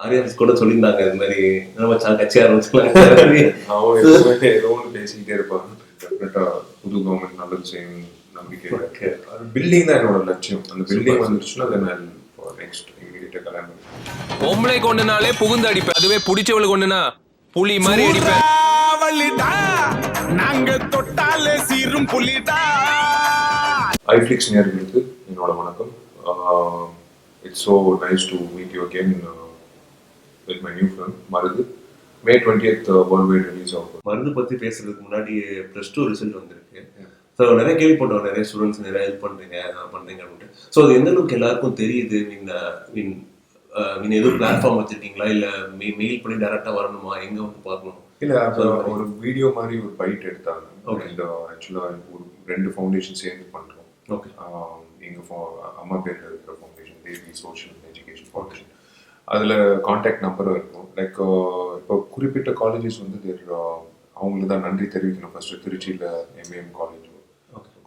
Aryans கூட சொல்லியிருந்தாங்க இது மாதிரி நம்ம கட்சி ஆரம்பிச்சுக்கலாம். அவங்க எப்பவுமே ஏதோ ஒன்று பேசிக்கிட்டே இருப்பாங்க. டெஃபினட்டா புது கவர்மெண்ட் நல்லது செய்யணும் நம்பிக்கை. அது பில்டிங் தான் என்னோட லட்சியம். அந்த பில்டிங் வந்துருச்சுன்னா அதை நான் நெக்ஸ்ட் இமீடியட்டா கல்யாணம். பொம்பளை கொண்டுனாலே புகுந்து அடிப்பேன், அதுவே பிடிச்சவளை கொண்டுனா புலி மாதிரி அடிப்பேன். நாங்க தொட்டாலே சீரும் புலிடா. ஐஃப்ளிக்ஸ் நேயர்களுக்கு என்னோட வணக்கம். It's so nice to meet you again with my new film Marudhu. May 20th world wide release ஆகும். மருது பற்றி பேசுறதுக்கு முன்னாடி +2 ரிசல்ட் வந்திருக்கு. ஸோ நிறைய கேள்விப்பட்டோம், நிறைய ஸ்டூடெண்ட்ஸ் நிறைய ஹெல்ப் பண்ணுறீங்க அப்படின்ட்டு. ஸோ அது எந்த அளவுக்கு எல்லாருக்கும் தெரியுது? நீங்கள் எதுவும் பிளாட்ஃபார்ம் வச்சுருக்கீங்களா, இல்லை மெயில் பண்ணி டேரெக்டாக வரணுமா, எங்கே வந்து பார்க்கணும்? இல்லை, ஒரு வீடியோ மாதிரி ஒரு பைட் எடுத்தாங்க. இந்த ஆக்சுவலாக ஒரு 2 ஃபவுண்டேஷன் சேர்ந்து பண்ணுறோம். ஓகே. எங்கள் அம்மா பேரில் இருக்கிற ஃபவுண்டேஷன் தேவி சோஷியல் எஜுகேஷன் ஃபவுண்டேஷன். அதில் கான்டாக்ட் நம்பரும் இருக்கும். லைக் இப்போ குறிப்பிட்ட காலேஜஸ் வந்து அவங்களுக்கு தான் நன்றி தெரிவிக்கணும். ஃபர்ஸ்ட் திருச்சியில் MAM college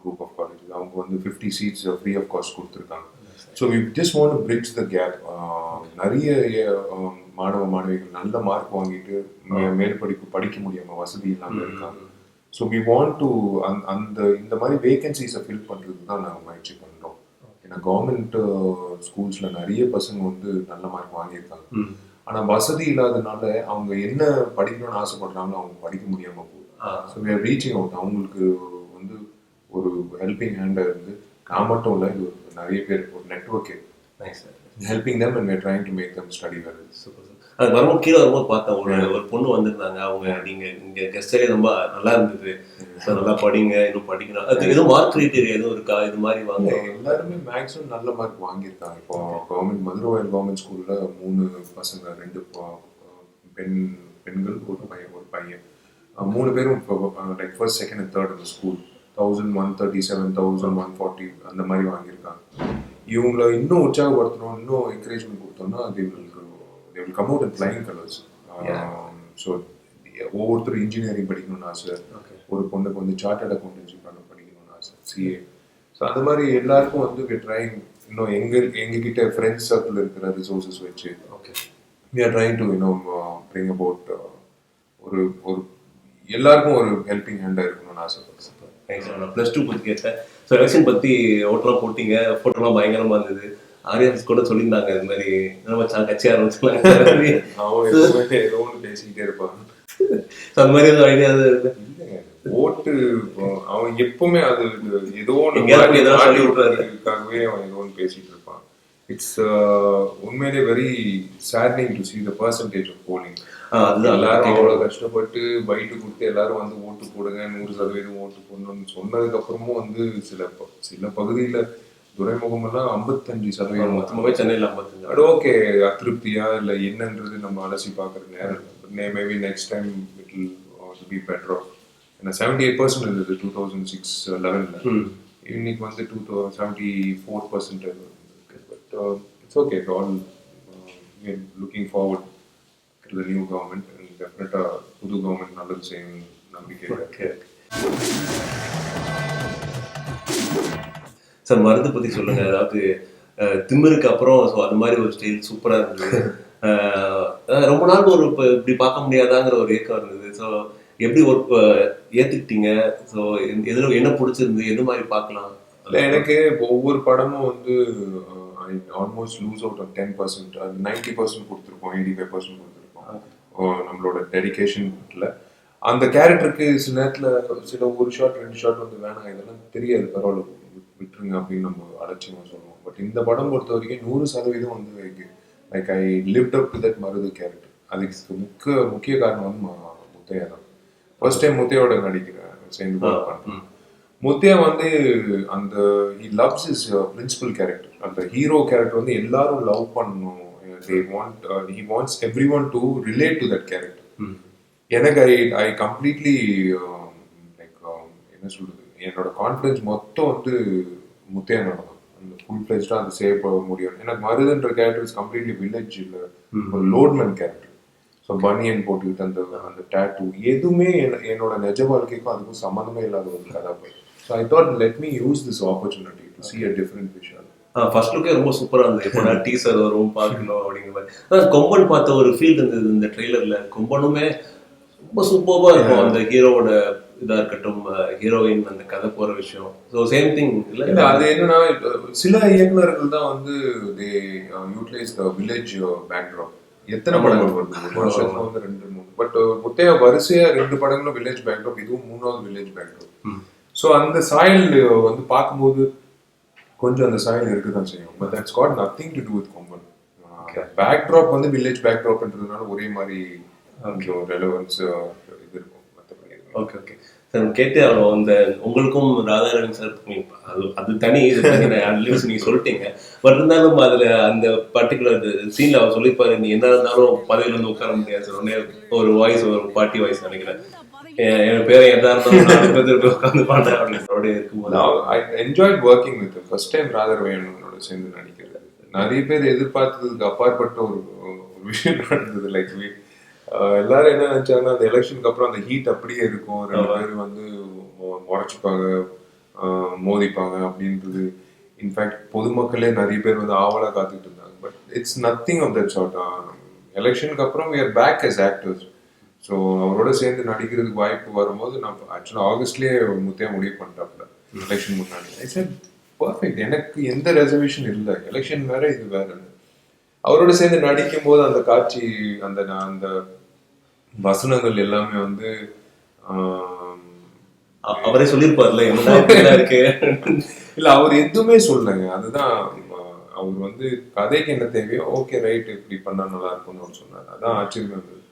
group of colleges அவங்க வந்து 50 seats ஃப்ரீ ஆஃப் காஸ்ட் கொடுத்துருக்காங்க. So we just want to bridge the gap. நிறைய மாணவிகள் நல்ல மார்க் வாங்கிட்டு மேல் படிப்பு படிக்க முடியாமல் வசதி இல்லாமல் இருக்காங்க. ஸோ வி வாண்ட் டு இந்த மாதிரி வேகன்சிஸை ஃபில் பண்ணுறது தான் நாங்கள் முயற்சி பண்ணுறோம். ஏன்னா கவர்மெண்ட் ஸ்கூல்ஸில் நிறைய பசங்க வந்து நல்ல மார்க் வாங்கியிருக்காங்க. ஆனால் வசதி இல்லாதனால அவங்க என்ன படிக்கணும்னு ஆசைப்படுறாங்களோ அவங்க படிக்க முடியாமல் போகுது. So we are reaching out. அவங்களுக்கு வந்து ஒரு ஹெல்பிங் ஹேண்டாக இருந்து நான் மட்டும் இல்லை, இது நிறைய பேர் ஒரு network helping them and we are trying to make them study well. அது வரும்போது கீழே வரும்போது பார்த்தேன், ஒரு பொண்ணு வந்திருந்தாங்க. அவங்க நீங்கள் இங்கே கெஸ்டே ரொம்ப நல்லா இருந்தது, ஸோ நல்லா படிங்க, இன்னும் படிக்கணும். அது எதுவும் மார்க் கிரைட்டீரியா எதுவும் இருக்கா? இது மாதிரி வாங்க எல்லாருமே மேக்ஸிமம் நல்ல மார்க் வாங்கியிருக்காங்க. இப்போ கவர்மெண்ட் மதுரை கவர்மெண்ட் ஸ்கூலில் 3 பசங்க, 2 பெண்கள், ஒரு பையன் 3 பேரும் like first, second and third இந்த ஸ்கூல் 1137, 1140 அந்த மாதிரி வாங்கியிருக்காங்க. இவங்களை இன்னும் உற்சாகப்படுத்தணும், இன்னும் என்கரேஜ்மெண்ட் கொடுத்தோம்னா they will come out in flying colors. So ஒவ்வொருத்தரும் இன்ஜினியரிங் படிக்கணும்னு ஆசை, ஒரு பொண்ணுக்கு வந்து சார்ட்டர்ட் அக்கௌண்டன்சி படிக்கணும்னு ஆசை, CA. ஸோ அந்த மாதிரி எல்லாருக்கும் வந்து we are trying, இன்னும் எங்ககிட்ட ஃப்ரெண்ட்ஸ் சர்க்கிள் இருக்கிற ரிசோர்ஸஸ் வச்சு we are trying to bring about ஒரு எல்லாருக்கும் ஒரு ஹெல்பிங் ஹேண்டாக இருக்கணும்னு ஆசைப்படுறேன். நான் +2 பற்றி கேட்டேன். ஸோ எலெக்ஷன் பற்றி ஓட்டெல்லாம் போட்டிங்க, ஃபோட்டோலாம் பயங்கரமாக இருந்தது. ஆரியன்ஸ் கூட சொல்லியிருந்தாங்க இது மாதிரி நம்ம கட்சி ஆரம்பிச்சுக்கலாம். அவங்க எப்பவுமே ஏதோ ஒன்று பேசிக்கிட்டே இருப்பாங்க. ஸோ அந்த மாதிரி எதுவும் ஐடியா ஓட்டு அவன் எப்பவுமே அது ஏதோ சொல்லி விட்டுறதுக்காகவே அவன் ஏதோ ஒன்று பேசிட்டு இருப்பான். இட்ஸ் உண்மையிலே very saddening to see the percentage of polling. எல்லாரும் அவ்வளோ கஷ்டப்பட்டு பைட்டு கொடுத்து எல்லாரும் வந்து ஓட்டு போடுங்க, 100% ஓட்டு போடணும்னு சொன்னதுக்கு அப்புறமும் வந்து சில பகுதியில் துறைமுகமெல்லாம் 55%, மொத்தமாகவே சென்னையில் 55. அது ஓகே, அதிருப்தியா இல்லை என்னன்றது நம்ம அலசி பார்க்குற நேரம். Maybe next time it will be better off. ஏன்னா 78% இருந்தது 2006-11. இன்னைக்கு வந்து 74% இருக்கு. But it's okay. All looking forward to the new government and definitely புது கவர்மெண்ட் நல்லது செய்யணும் நம்பிக்கை. சார் மருந்து பற்றி சொல்லுங்க. அதாவது திமிருக்கு அப்புறம் ஸோ அது மாதிரி ஒரு ஸ்டைல் சூப்பராக இருந்தது. ரொம்ப நாள் ஒரு இப்படி பார்க்க முடியாதாங்கிற ஒரு ஏக்கம் இருந்தது. ஸோ எப்படி ஒரு ஏற்றுக்கிட்டீங்க? ஸோ எதில் என்ன பிடிச்சிருந்து, எது மாதிரி பார்க்கலாம்? இல்லை, எனக்கு ஒவ்வொரு படமும் வந்து ஆல்மோஸ்ட் லூஸ் அவுட் ஆஃப் 10%, 90% கொடுத்துருப்போம், 85% கொடுத்துருப்போம். நம்மளோட டெடிகேஷன்ல அந்த கேரக்டருக்கு சில நேரத்தில் சில ஒரு ஷாட் 2 ஷாட் வந்து வேணாம், இதெல்லாம் தெரியாது, பரவாயில்ல விட்டுருங்க அப்படின்னு நம்ம அலட்சியமாக சொல்லுவோம். பட் இந்த படம் பொறுத்த வரைக்கும் 100% வந்து like I lived up to that Marudhu character. அதுக்கு முக்கிய காரணம் வந்து முத்தையா தான். ஃபர்ஸ்ட் டைம் முத்தையோட நடிக்கிறேன், சேர்ந்து பண்ணுறேன். முத்தையா வந்து அந்த he loves his principal character. அந்த ஹீரோ கேரக்டர் வந்து எல்லாரும் லவ் பண்ணணும். He wants everyone to relate to that character. எனக்கு I completely என்ன சொல்றது, என்னோட கான்ஃபிடன்ஸ் மொத்தம் வந்து முத்தையா நடக்கும். அந்த ஃபுல் ஃப்ளெஜ்டாக அந்த சேவ் பண்ண முடியும். எனக்கு மருதுன்ற கேரக்டர் இஸ் கம்ப்ளீட்லி வில்லேஜ் இல்லை, ஒரு லோட்மேன் கேரக்டர். ஸோ பனியன் போட்டுக்கிட்டு அந்த டேட்டூ எதுவுமே என்னோட நிஜ வாழ்க்கைக்கும் அதுக்கும் சம்மந்தமே இல்லாத ஒரு கதாபாத்திரம். So I thought let me use this opportunity to see a different விஷயம். ஃபர்ஸ்ட் லுக்கே ரொம்ப சூப்பரா இருந்தது. எப்படா டீசர் வரும் பார்க்கணும் அப்படிங்கிற மாதிரி. அதான் கொம்பன் பார்த்த ஒரு ஃபீல் இருந்தது இந்த ட்ரெய்லர்ல. கொம்பனுமே ரொம்ப சூப்பர்வா இருக்கும். அந்த ஹீரோவோட இதா இருக்கட்டும், ஹீரோயின் அந்த கதை போற விஷயம். ஸோ சேம் திங் இல்ல அது என்னன்னா சில இயக்குனர்கள் தான் வந்து தே யூட்டிலைஸ் த வில்லேஜ் பேக்ட்ராப். எத்தனை படங்கள் வருது ஒரு வருஷத்துல வந்து 2-3, பட் முத்தையா வரிசையா 2 படங்களும் வில்லேஜ் பேக்ட்ராப், இதுவும் 3வது வில்லேஜ் பேக்ட்ராப். ஸோ அந்த சாயல் வந்து பார்க்கும்போது கொஞ்சம் அந்த சாயல் இருக்குதான் செய்யும். But that's got nothing to do with Komban. Backdrop வந்து வில்லேஜ் பேக்ட்ராப்ன்றதுனால ஒரே மாதிரி கொஞ்சம் ரெலவன்ஸ் இது இருக்கும். மற்றபடி ஓகே ஓகே சார் கேட்டு அவ்வளோ அந்த உங்களுக்கும் ராதாரவி சார் அது தனி இது தனி அட்லீஸ்ட் நீங்கள் சொல்லிட்டீங்க. பட் இருந்தாலும் அதில் அந்த பர்டிகுலர் சீனில் அவர் சொல்லியிருப்பாரு, நீ என்ன இருந்தாலும் பதவியில இருந்து உட்கார முடியாது சார். உடனே ஒரு வாய்ஸ், ஒரு பாட்டி வாய்ஸ் நினைக்கிறேன், என் பேரை எதா இருந்தாலும் உட்காந்து பாடுறேன் அப்படின்னு இருக்கும்போது I enjoyed working with first time ராதாரவியனோட சேர்ந்து நடிக்கிறது. நிறைய பேர் எதிர்பார்த்ததுக்கு அப்பாற்பட்ட ஒரு விஷயம் நடந்தது. லைக் எல்லாரும் என்ன நினைச்சாங்கன்னா அந்த எலெக்ஷனுக்கு அப்புறம் அந்த ஹீட் அப்படியே இருக்கும், 2 பேர் வந்து முறைச்சிப்பாங்க, மோதிப்பாங்க அப்படின்றது. இன்ஃபேக்ட் பொதுமக்களே நிறைய பேர் வந்து ஆவலா காத்துட்டு இருந்தாங்க. But it's nothing of that sort. எலெக்ஷனுக்கு அப்புறம் we are back as actors. ஸோ அவரோட சேர்ந்து நடிக்கிறதுக்கு வாய்ப்பு வரும்போது நான் ஆக்சுவலாக ஆகஸ்ட்லேயே முத்தையா முடிவு பண்ணிட்டாப்ல எலெக்ஷன் முன்னாடி. ஐ செட் பர்ஃபெக்ட், எனக்கு எந்த ரெசர்வேஷன் இல்லை, எலெக்ஷன் வேற இது வேற. அவரோட சேர்ந்து நடிக்கும் போது அந்த காட்சி, அந்த அந்த வசனங்கள் எல்லாமே வந்து அவரே சொல்லியிருப்பார்ல என்ன இருக்கு. இல்ல அவர் எதுவுமே சொல்லலைங்க. அதுதான் அவர் வந்து கதைக்கு என்ன தேவையோ ஓகே ரைட் இப்படி பண்ணா நல்லா இருக்கும்னு சொன்னார். அதான் ஆச்சரியமா இருந்தது.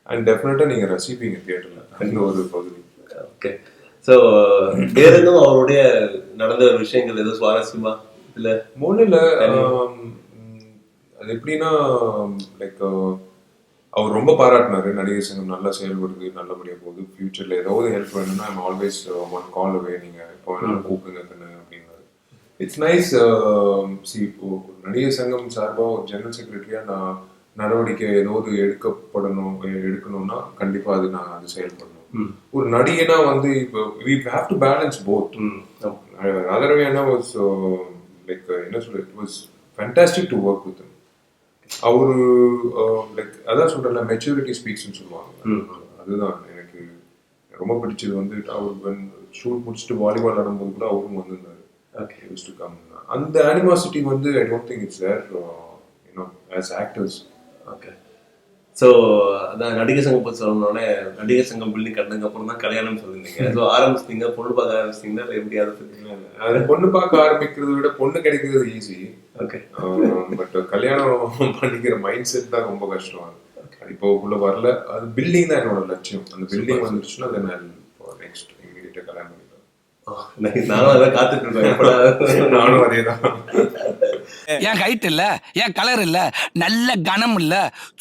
அண்ட் டெஃபினட்டா நீங்க ரசிப்பீங்க தியேட்டர்ல அந்த ஒரு பகுதி. ஓகே. ஸோ வேற எதுவும் அவருடைய நடந்த விஷயங்கள் எதுவும் சுவாரஸ்யமா இல்ல? ஒன்றும் அது எப்படின்னா லைக் அவர் ரொம்ப பாராட்டினாரு, நடிகர் சங்கம் நல்லா செயல்படுது, நல்லபடியா போகுது, ஃபியூச்சர்ல ஏதாவது ஹெல்ப் வேணும்னா ஐம் ஆல்வேஸ் ஒன் கால் அவே, நீங்க இப்போ வேணாலும் கூப்பிடுங்க அப்படின்னாரு. It's nice. சி இப்போ நடிகர் சங்கம் சார்பாக ஒரு ஜெனரல் செக்ரட்டரியா நான் நடவடிக்கை ஏதாவது எடுக்கணும்னா கண்டிப்பா அது நான் அது செயல்படணும். ஒரு நடிகனா வந்து இப்போ we have to balance both. ராதாரவியனா வாஸ் லைக் என்ன சொல்றது, it was fantastic to work with. அவரு லைக் அதான் சொல்றேன்ல, மெச்சூரிட்டி ஸ்பீக்ஸ்ன்னு சொல்லுவாங்க. அதுதான் எனக்கு ரொம்ப பிடிச்சது. வந்து அவர் ஷூட் முடிச்சுட்டு வாலிபால் ஆடும்போது கூட அவரும் வந்திருந்தாரு. அந்த அனிமாசிட்டி வந்து I don't think it's there as actors. Okay. So அதான் நடிகர் சங்கம் பற்றி சொல்லணுன்னே, நடிகர் சங்கம் பில்டிங் கட்டினதுக்கு அப்புறம் தான் கல்யாணம் சொல்லியிருந்தீங்க. ஸோ ஆரம்பிச்சிட்டீங்க, பொண்ணு பார்க்க ஆரம்பிச்சிட்டிங்கன்னா இல்லை எப்படி? அதை பற்றி அது பொண்ணு பார்க்க ஆரம்பிக்கிறத விட பொண்ணு கிடைக்கிறது ஈஸி. ஓகே. பட் கல்யாணம் பண்ணிக்கிற மைண்ட் செட் தான் ரொம்ப கஷ்டம். இப்போ உள்ள வரல. அது பில்டிங் தான் என்னோட லட்சியம். அந்த பில்டிங் வந்துருச்சுன்னா அதை நான் நெக்ஸ்ட் இமீடியட்டாக கல்யாணம் பண்ணிக்கலாம். நானும் அதை காத்துட்டு இருக்கேன். நானும் அதே தான். என் ஹைட் இல்ல, என் கலர் இல்ல, நல்ல கனம் இல்ல,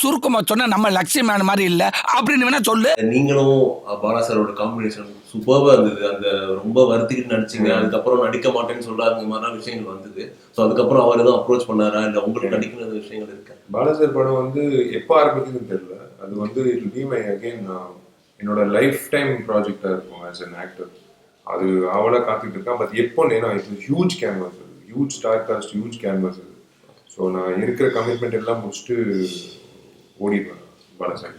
சுருக்கமா சொன்னா நம்ம லட்சியமான மாதிரி இல்ல அப்படின்னு வேணா சொல்லு. நீங்களும் பாலா சாரோட காம்பினேஷன் சூப்பர்வா இருந்தது. அந்த ரொம்ப வருத்திக்கிட்டு நடிச்சிங்க. அதுக்கப்புறம் நடிக்க மாட்டேன்னு சொல்றாங்க மாதிரிலாம் விஷயங்கள் வந்தது. ஸோ அதுக்கப்புறம் அவர் எதுவும் அப்ரோச் பண்ணாரா, இல்லை உங்களுக்கு நடிக்கிற விஷயங்கள் இருக்கா? பாலாசார் படம் வந்து எப்போ ஆரம்பிக்குதுன்னு தெரியல. அது வந்து it will be my again என்னோட லைஃப் டைம் ப்ராஜெக்டா இருக்கும் ஆஸ் அன் ஆக்டர். அது அவளா காத்துட்டு இருக்கேன். பட் எப்போ ஏன்னா இது huge canvas, huge star cast, huge canvas அது. ஸோ நான் இருக்கிற கமிட்மெண்ட் எல்லாம் முடிச்சுட்டு ஓடிடுவேன் பாலாசார்.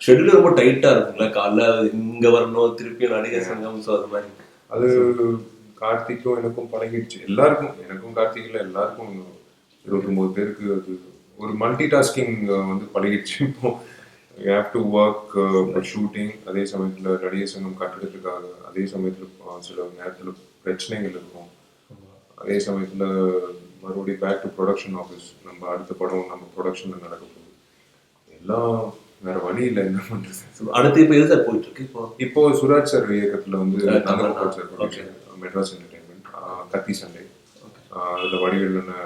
ஷெட்யூல் ரொம்ப டைட்டா இருக்குங்களா? காலைல இங்க வரணும், திருப்பி நடிகர் சங்கம், ஸோ அது மாதிரி. அது கார்த்திக்கும் எனக்கும் பழகிடுச்சு. எல்லாருக்கும், எனக்கும் கார்த்திகில் எல்லாருக்கும் 29 பேருக்கு அது ஒரு மல்டி டாஸ்கிங் வந்து பழகிடுச்சு. இப்போ you have to work for shooting, அதே சமயத்தில் நடிகர் சங்கம் கட்டடத்துக்காக, அதே சமயத்தில் சில நேரத்தில் பிரச்சனைகள் இருக்கும், அதே சமயத்தில் மறுபடியும் பேக் டு ப்ரொடக்ஷன் ஆஃபீஸ், நம்ம அடுத்த படம் நம்ம ப்ரொடக்ஷனில் நடக்க போகுது. எல்லாம் வேற வழி இல்லை, என்ன பண்றது. அடுத்து இப்போ எது சார் போயிட்டு இருக்கு? இப்போ சுராஜ் சார் இயக்கத்தில் வந்து சார் மெட்ராஸ் என்டர்டைன்மெண்ட், கத்தி சண்டை, அதில் வடிவேலுன்னு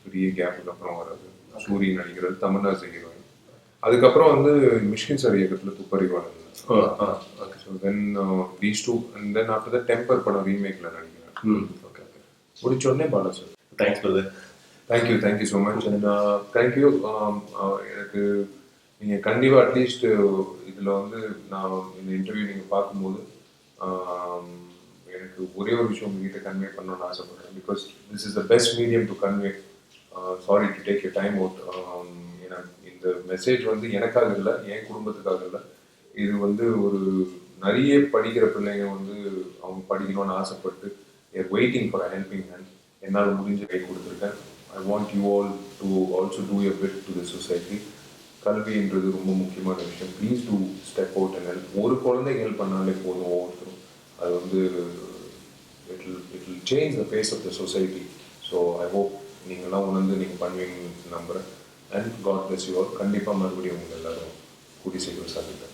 பெரிய கேப்புக்கு அப்புறம் வர்றது, சூரியன் நடிக்கிறது, தமன்னா ஹீரோயின். அதுக்கப்புறம் வந்து மிஷ்கின் சார் இயக்கத்தில் Thupparivaalan. So then these two and then after the Temper படம் ரீமேக்கில் நடிக்கிறேன். முடிச்சோடனே Bala sir. Thanks brother. Thank you so much. And thank you. எனக்கு நீங்கள் கண்டிப்பாக அட்லீஸ்ட் இதில் வந்து நான் இந்த இன்டர்வியூ நீங்கள் பார்க்கும்போது எனக்கு ஒரே ஒரு விஷயம் உங்ககிட்ட கன்வே பண்ணணும்னு ஆசைப்படுறேன். Because this is the best medium to convey. Sorry to take you time out. ஏன்னா இந்த மெசேஜ் வந்து எனக்காக இல்லை, என் குடும்பத்துக்காக இல்லை. இது வந்து ஒரு நிறைய படிக்கிற பிள்ளைங்க வந்து அவங்க படிக்கணும்னு ஆசைப்பட்டு வெயிட்டிங் ஃபார் ஹெல்பிங் ஹேண்ட். என்னால் முடிஞ்ச கை கொடுத்துருக்கேன். I want you all to also do a bit to the society. கல்வின்றது ரொம்ப முக்கியமான விஷயம். Please do step out and help. ஒரு குழந்தை ஹெல்ப் பண்ணாலே போதும் ஒவ்வொருத்தரும். அது வந்து it will change the face of the society. So I hope நீங்கள்லாம் உணர்ந்து நீங்கள் பண்ணுவீங்கன்னு நம்புகிறேன். And God bless you all. கண்டிப்பாக மறுபடியும் உங்கள் எல்லாரும் கூடி சீக்கிரம் சந்திக்கிறேன்.